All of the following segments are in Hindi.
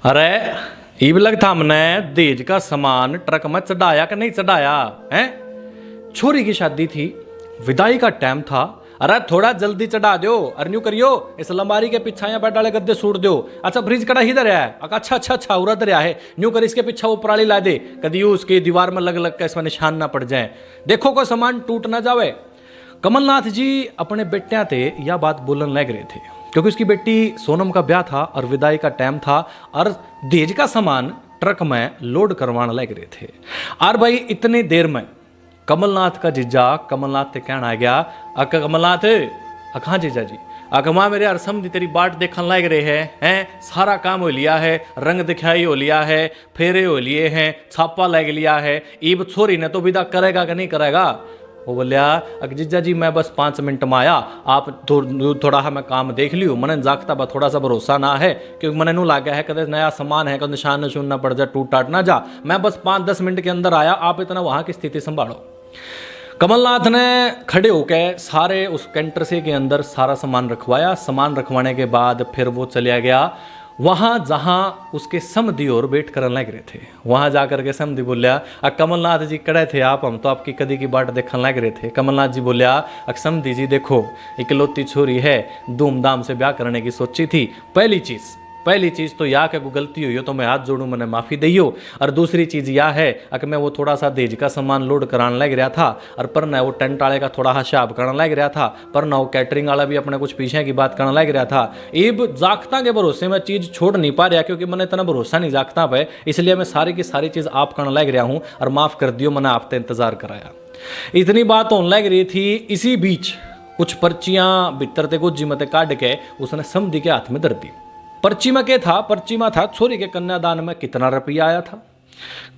अरे इब लगता हमने दहेज का सामान ट्रक में चढ़ाया कि नहीं चढ़ाया है। छोरी की शादी थी, विदाई का टाइम था। अरे थोड़ा जल्दी चढ़ा दो और न्यू करियो, इस लंबारी के पीछे या बैठ डाले गद्दे सूट दो। अच्छा फ्रिज कड़ा इधर है, अच्छा अच्छा अच्छा उरा दरिया है, न्यू कर इसके पीछे वो पराली ला दे, कदी उसकी दीवार में लग लग के इसमें निशान ना पड़ जाए, देखो कोई सामान टूट ना जावे। कमलनाथ जी अपने बेटियां थे यह बात बोलन लग रहे थे, क्योंकि उसकी बेटी सोनम का ब्याह था और विदाई का टाइम था और दहेज का सामान ट्रक में लोड करवाने लग रहे थे। और भाई इतनी देर में कमलनाथ का जीजा कमलनाथ से कहना आ गया, अका कमलनाथ हाँ जीजा जी, अकमा मेरे हर समझी तेरी बाट देखने लग रहे हैं, सारा काम हो लिया है, रंग दिखाई हो लिया है, फेरे हो लिए हैं, छापा लग लिया है, ईब छोरी ने तो विदा करेगा कि नहीं करेगा। वो बोलिया अक जीजा जी मैं बस 5 मिनट में आया, आप थोड़ा मैं काम देख लियो, मैंने जागता बा थोड़ा सा भरोसा ना है, क्योंकि मैंने नू लागा है कदे नया सामान है, कद निशान नशून ना पड़ जा, टूट टाट ना जा, मैं बस 5-10 मिनट के अंदर आया, आप इतना वहां की स्थिति संभालो। कमलनाथ ने खड़े होकर सारे उस कैंटर से के अंदर सारा सामान रखवाया। सामान रखवाने के बाद फिर वो चलिया गया वहाँ जहाँ उसके समधी और वेट करने लग रहे थे। वहाँ जाकर के समधी बोलिया कमलनाथ जी कड़े थे आप, हम तो आपकी कदी की बाट देखने लग रहे थे। कमलनाथ जी बोलिया समधी जी देखो इकलौती छोरी है, धूमधाम से ब्याह करने की सोची थी, पहली चीज़ तो यह कि कोई गलती हुई हो तो मैं हाथ जोड़ूं, मैंने माफ़ी दियो। और दूसरी चीज़ यह है कि मैं वो थोड़ा सा दहेज का सामान लोड कराने लग रहा था, और पर न वो टेंट वाले का थोड़ा हिसाब करने लग रहा था, पर न वो कैटरिंग वाला भी अपने कुछ पीछे की बात करने लग रहा था। इब जागता के भरोसे मैं चीज़ छोड़ नहीं पा रहा, क्योंकि मैंने इतना भरोसा नहीं जागता पे, इसलिए मैं सारी की सारी चीज़ आप करने लग रहा हूँ, और माफ़ कर दियो, मैंने आपसे इंतज़ार कराया। इतनी बात होने लग रही थी, इसी बीच कुछ पर्चियाँ भीतर ते कुछ जिम्मते काट के उसने समधी के हाथ में धर दी। पर्ची में क्या था? पर्ची में था छोरी के कन्यादान में कितना रुपया आया था,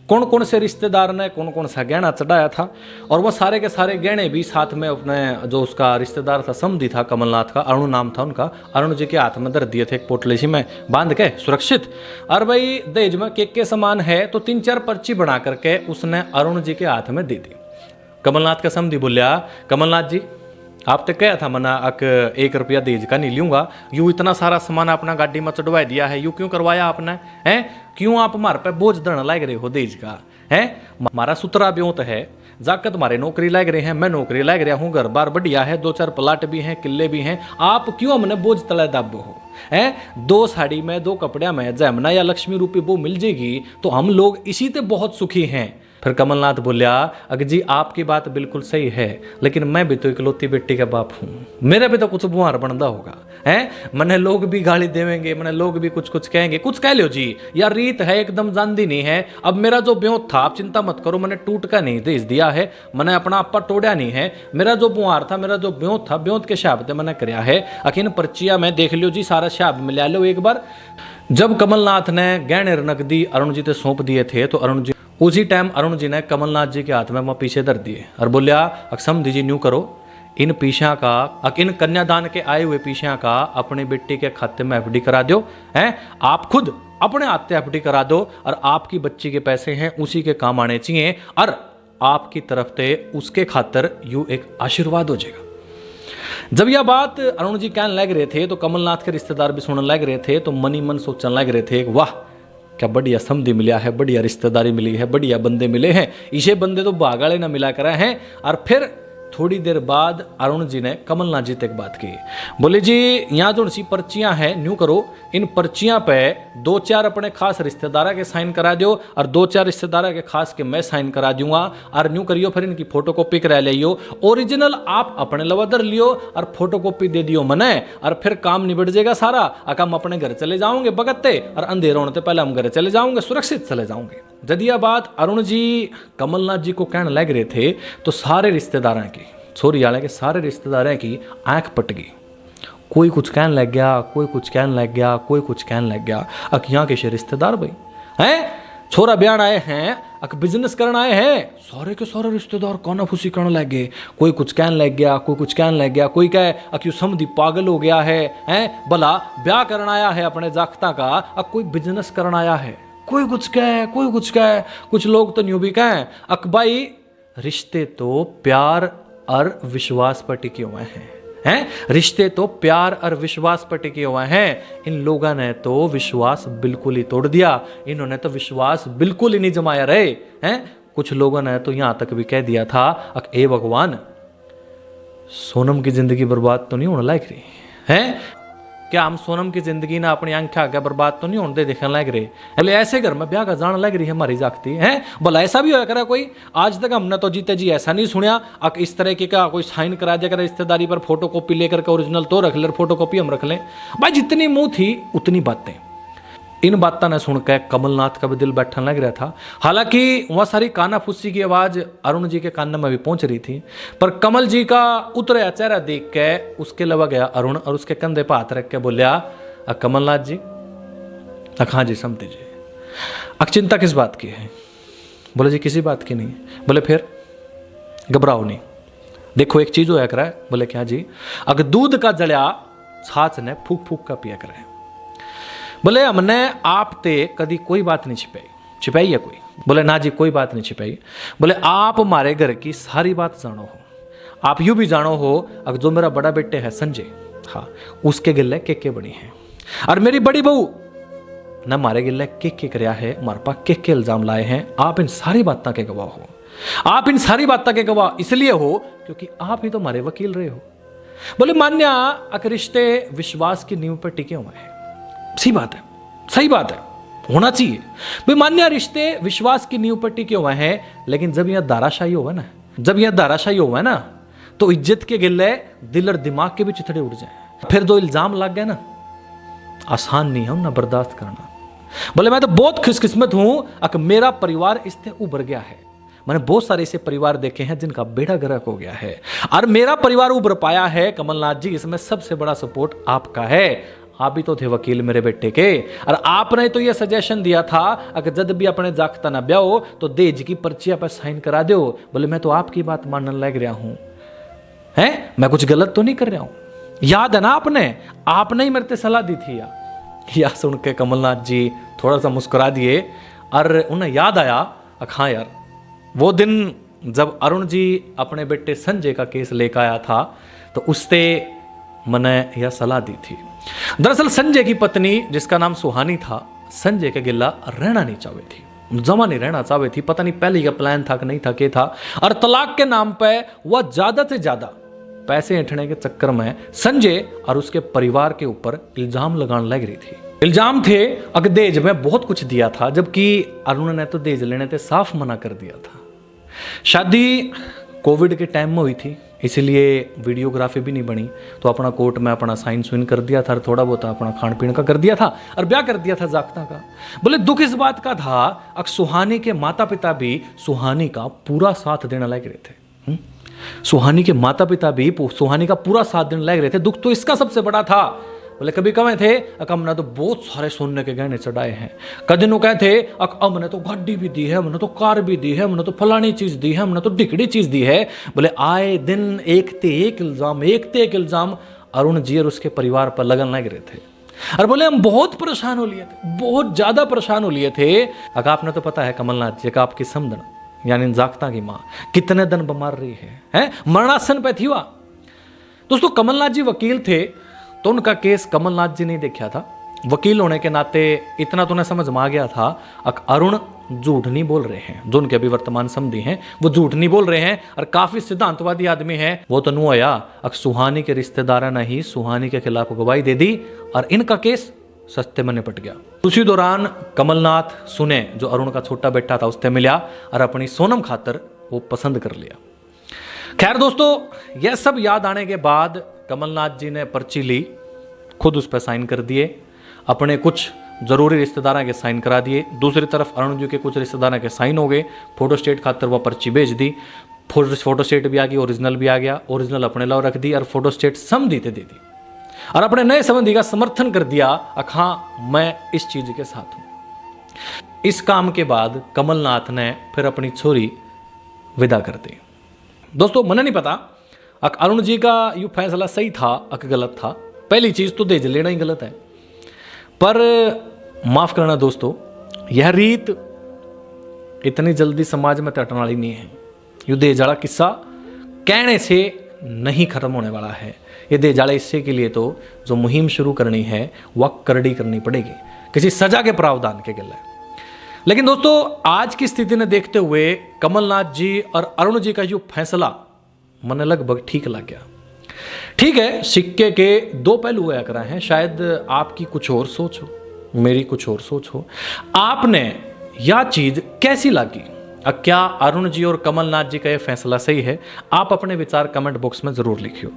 कौन कौन से रिश्तेदार ने कौन कौन सा गहना चढ़ाया था, और वो सारे के सारे गहने भी साथ में अपने जो उसका रिश्तेदार था, समधी था कमलनाथ का, अरुण नाम था उनका, अरुण जी के हाथ में धर दिए थे एक पोटली सी में बांध के सुरक्षित। और भाई दहेज में के सामान है तो 3-4 पर्ची बना करके उसने अरुण जी के हाथ में दे दी। कमलनाथ का समधी बोलिया कमलनाथ जी आप तो कहा था मना अक 1 रुपया दहेज का नहीं लूंगा, यूँ इतना सारा सामान अपना गाड़ी में चढ़वा दिया है, यूँ क्यों करवाया आपने हैं, क्यों आप हमारे पे बोझ धरने लग रहे हो दहेज का है। हमारा सुतरा ब्योत है, जाकर तुम्हारे नौकरी लग रहे हैं, मैं नौकरी लग रहा हूँ, घर बार बढ़िया है, 2-4 प्लाट भी हैं, किले भी हैं, आप क्यों हमने बोझ तले दाबो हो हैं। 2 साड़ी में 2 कपड़े में जयमना या लक्ष्मी रूपी वो मिल जाएगी तो हम लोग इसी से बहुत सुखी हैं। फिर कमलनाथ बोलिया अगर जी आपकी बात बिल्कुल सही है, लेकिन मैं भी तो इकलौती बेटी का बाप हूँ, मेरा भी तो कुछ बुहार बनता होगा हैं, मैंने लोग भी गाली देवेंगे, मैंने लोग भी कुछ कुछ कहेंगे, कुछ कह लो जी, यार रीत है एकदम जानदी नहीं है। अब मेरा जो ब्योत था आप चिंता मत करो, मैंने टूट का नहीं दहेज दिया है, मैंने अपना आपा तोड़ा नहीं है, मेरा जो बुहार था, मेरा जो ब्योत था, ब्योत के शाब मैंने कराया है। अखिन पर्चिया में देख लियो जी, सारा शाब मिला लो एक बार। जब कमलनाथ ने गहने नकदी अरुण जी से सौंप दिए थे तो अरुण जी उसी टाइम अरुण जी ने कमलनाथ जी के हाथ में वह पीछे धर दिए और बोलिया अक्षम दीजिए न्यू करो, इन पीछा का इन कन्यादान के आए हुए पीछा का अपनी बेटी के खाते में एफडी करा दो हैं, आप खुद अपने हाथ से एफडी करा दो, और आपकी बच्ची के पैसे हैं उसी के काम आने चाहिए, और आपकी तरफ से उसके खातर यू एक आशीर्वाद हो जाएगा। जब यह बात अरुण जी कहने लग रहे थे तो कमलनाथ के रिश्तेदार भी सुनने लग रहे थे, तो मनी मन सोचने लग रहे थे वाह क्या बढ़िया समधी मिला है, बढ़िया रिश्तेदारी मिली है, बढ़िया बंदे मिले हैं, इसे बंदे तो भागाले ना मिला कर हैं। और फिर थोड़ी देर बाद अरुण जी ने कमलनाथ जी तक बात की, बोले जी यहाँ जो सी पर्चियाँ हैं न्यू करो, इन पर्चियाँ पे 2-4 अपने खास रिश्तेदारा के साइन करा दो, और 2-4 रिश्तेदारा के खास के मैं साइन करा दूंगा, और न्यू करियो फिर इनकी फोटो कॉपी करा लियो, ओरिजिनल आप अपने लवादर लियो और फोटो कॉपी दे दियो मने, और फिर काम निबट जाएगा सारा। हम अपने घर चले जाओगे बगत्ते, और अंधेरा होने से पहले हम घर चले जाओगे, सुरक्षित चले जाओगे। जब यह बात अरुण जी कमलनाथ जी को कहने लग रहे थे तो सारे रिश्तेदारों की, छोरी वाले के सारे रिश्तेदारों की आंख पट गई, कोई कुछ कहने लग गया, कोई कुछ कहने लग गया, कोई कुछ कहने लग गया। अक यहाँ के रिश्तेदार भाई हैं, छोरा बयान आए हैं, अक बिजनेस करने आए हैं, सारे के सारे रिश्तेदार काना फूसी करने लग गए, कोई कुछ कहने लग गया, कोई कुछ कहने लग गया, कोई कहे अक यू समधी पागल हो गया है हैं, भला ब्याह करना आया है अपने जागता का, अक कोई बिजनेस करना आया है, कोई कुछ कहे, कोई कुछ कहे। कुछ लोग तो न्यू भी कहें अक भाई रिश्ते तो प्यार और विश्वास पर टिके हुए हैं हैं? रिश्ते तो प्यार और विश्वास पर टिके हुए हैं। इन लोगों ने तो विश्वास बिल्कुल ही तोड़ दिया, इन्होंने तो विश्वास बिल्कुल ही नहीं जमाया रहे हैं। कुछ लोगों ने तो यहां तक भी कह दिया था ए भगवान, सोनम की जिंदगी बर्बाद तो नहीं होने लायक रही है? क्या हम सोनम की जिंदगी ना अपनी आंखें आगे बर्बाद तो नहीं होने दे देखने लग रहे? अरे ऐसे घर में ब्याह का जान लग रही है हमारी जागती है? भला ऐसा भी होया करा कोई? आज तक हमने तो जीते जी ऐसा नहीं सुनिया इस तरह की का कोई साइन करा दिया कर रिश्तेदारी पर, फोटो कॉपी लेकर के ओरिजिनल तो रख ले, फोटो कॉपी हम रख लें। भाई जितनी मुंह थी उतनी बातें। इन बातों ने सुनकर कमलनाथ का भी दिल बैठने लग रहा था। हालांकि वह सारी काना फुस्सी की आवाज अरुण जी के कान में भी पहुंच रही थी, पर कमल जी का उतरा चेहरा देख के उसके लवा गया अरुण और उसके कंधे पर हाथ रख के बोलिया, कमलनाथ जी। हाँ जी समझी जी। चिंता किस बात की है? बोले जी किसी बात की नहीं। बोले फिर? घबराओ नहीं, देखो एक चीज होया करा है। बोले क्या जी? अगर दूध का जलिया छाछ ने फूक फूक का पिया करे। बोले हमने आप ते कभी कोई बात नहीं छिपाई है कोई? बोले ना जी कोई बात नहीं छिपाई। बोले आप हमारे घर की सारी बात जानो हो, आप यूं भी जानो हो अगर जो मेरा बड़ा बेटे है संजय, हाँ उसके गिले के बनी है, और मेरी बड़ी बहू न हमारे गिले के करया है, हमारे पास के इल्जाम लाए हैं। आप इन सारी बातों के गवाह हो। आप इन सारी बातों के गवाह इसलिए हो क्योंकि आप ही तो हमारे वकील रहे हो। बोले मान्या अगर रिश्ते विश्वास की नींव पर टिके हुए हैं, सही बात है, सही बात है, होना चाहिए भाई। मान्य रिश्ते विश्वास की नींव पर टिके हुए हैं, लेकिन जब यह धाराशाही हुआ ना, जब यह धाराशाही हुआ ना, तो इज्जत के गिले दिल और दिमाग के भी चिथड़े उड़ जाए। फिर जो इल्जाम लग गए ना, आसान नहीं है ना बर्दाश्त करना। बोले मैं तो बहुत खुशकिस्मत हूं कि मेरा परिवार इससे उभर गया है। मैंने बहुत सारे ऐसे परिवार देखे हैं जिनका बेड़ा गर्क हो गया है, और मेरा परिवार उभर पाया है कमलनाथ जी, इसमें सबसे बड़ा सपोर्ट आपका है। आप ही तो थे वकील मेरे बेटे के, और आपने तो यह सजेशन दिया था अगर जब भी अपने जागता ना ब्याहो तो दहेज की पर्चियां पर साइन करा दो। बोले मैं तो आपकी बात मानने लग रहा हूं, हैं? मैं कुछ गलत तो नहीं कर रहा हूं? याद है ना आपने ही मेरे से सलाह दी थी या सुन के कमलनाथ जी थोड़ा सा मुस्कुरा दिए, और उन्हें याद आया हाँ यार वो दिन जब अरुण जी अपने बेटे संजय का केस लेकर आया था तो उससे मैंने यह सलाह दी थी। दरअसल संजय की पत्नी जिसका नाम सुहानी था, संजय के गिला रहना नहीं चाहे थी, जमा नहीं रहना चाहे थी। पता नहीं पहले का प्लान था कि नहीं था के था, और तलाक के नाम पे वह ज्यादा से ज्यादा पैसे ऐंठने के चक्कर में संजय और उसके परिवार के ऊपर इल्जाम लगाने लग रही थी। इल्जाम थे अगर दहेज में बहुत कुछ दिया था, जबकि अरुण ने तो दहेज लेने से साफ मना कर दिया था। शादी कोविड के टाइम में हुई थी, इसलिए वीडियोग्राफी भी नहीं बनी, तो अपना कोर्ट में अपना साइन सुइन कर दिया था, थोड़ा बहुत अपना खान पीन का कर दिया था, और ब्याह कर दिया था जागता का। बोले दुख इस बात का था अब सुहानी के माता पिता भी सुहानी का पूरा साथ देने लग रहे थे। सुहानी के माता पिता भी सुहानी का पूरा साथ देने लग रहे थे। दुख तो इसका सबसे बड़ा था। बोले कभी कमे थे हमने तो बहुत सारे सोने के गहने चढ़ाए हैं, कभी नो कहे थे हमने तो गाड़ी भी दी है, हमने तो कार भी दी है, हमने तो फलानी चीज दी है, हमने तो टिकड़ी चीज दी है। बोले आए दिन एक ते एक इल्जाम अरुण जी और उसके परिवार पर लगन लग रहे थे। और बोले हम बहुत परेशान हो लिए थे, बहुत ज्यादा परेशान हो लिए थे। अगर आपने तो पता है कमलनाथ जी का आपकी समझना यानी जागता की माँ कितने दिन बीमार रही है? मरणासन पे थी वह। दोस्तों कमलनाथ जी वकील थे तो उनका केस कमलनाथ जी ने देखा था। वकील होने के नाते इतना तो उन्हें समझ में आ गया था अरुण झूठ नहीं बोल रहे हैं, जो उनके अभी वर्तमान समधी हैं वो झूठ नहीं बोल रहे हैं, और काफी सिद्धांतवादी आदमी है। वो तो नु आया सुहानी के रिश्तेदारा ने ही सुहानी के खिलाफ गवाही दे दी और इनका केस सस्ते में निपट गया। उसी दौरान कमलनाथ सुने जो अरुण का छोटा बेटा था उससे मिला और अपनी सोनम खातर वो पसंद कर लिया। खैर दोस्तों यह सब याद आने के बाद कमलनाथ जी ने पर्ची ली, खुद उस पर साइन कर दिए, अपने कुछ जरूरी रिश्तेदारों के साइन करा दिए, दूसरी तरफ अरुण जी के कुछ रिश्तेदारों के साइन हो गए, फोटो स्टेट खातर वह पर्ची भेज दी, फोटो स्टेट भी आ गई, ओरिजिनल भी आ गया, ओरिजिनल अपने लाओ रख दी और फोटो स्टेट समझी दे दी और अपने नए संबंधी का समर्थन कर दिया हाँ मैं इस चीज के साथ हूं। इस काम के बाद कमलनाथ ने फिर अपनी छोरी विदा कर दी। दोस्तों मैंने नहीं पता अरुण जी का यू फैसला सही था गलत था। पहली चीज तो दहेज लेना ही गलत है, पर माफ करना दोस्तों यह रीत इतनी जल्दी समाज में हटने वाली नहीं है। यू दहेज वाला किस्सा कहने से नहीं खत्म होने वाला है। ये दे जाले इससे के लिए तो जो मुहिम शुरू करनी है वह करड़ी करनी पड़ेगी, किसी सजा के प्रावधान के गिले। लेकिन दोस्तों आज की स्थिति ने देखते हुए कमलनाथ जी और अरुण जी का जो फैसला मन लगभग ठीक लग गया। ठीक है, सिक्के के दो पहलू हुआ करा है, शायद आपकी कुछ और सोच हो, मेरी कुछ और सोच हो। आपने यह चीज कैसी लगी? क्या अरुण जी और कमलनाथ जी का यह फैसला सही है? आप अपने विचार कमेंट बॉक्स में जरूर लिखियो।